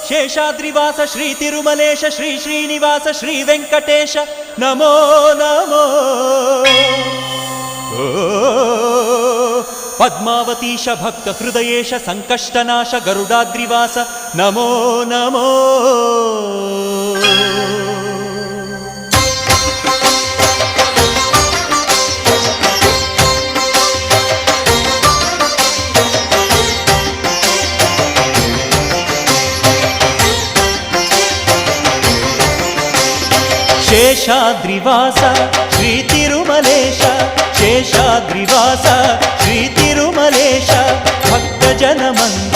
ಶೇಷಾದ್ರಿವಾಸ ಶ್ರೀ ತಿರುಮಲೇಶ ಶ್ರೀ ಶ್ರೀನಿವಾಸ ಶ್ರೀ ವೆಂಕಟೇಶ ನಮೋ ನಮೋ. ಪದ್ಮಾವತೀಶ ಭಕ್ತ ಹೃದಯೇಶ ಸಂಕಷ್ಟನಾಶ ಗರುಡಾದ್ರಿವಾಸ ನಮೋ ನಮೋ. ಶೇಷಾದ್ರಿವಾಸ ಶ್ರೀ ತಿರುಮಲೇಶ ಶೇಷಾದ್ರಿವಾಸ ಶ್ರೀ ತಿರುಮಲೇಶ ಭಕ್ತ ಜನ ಮಂದ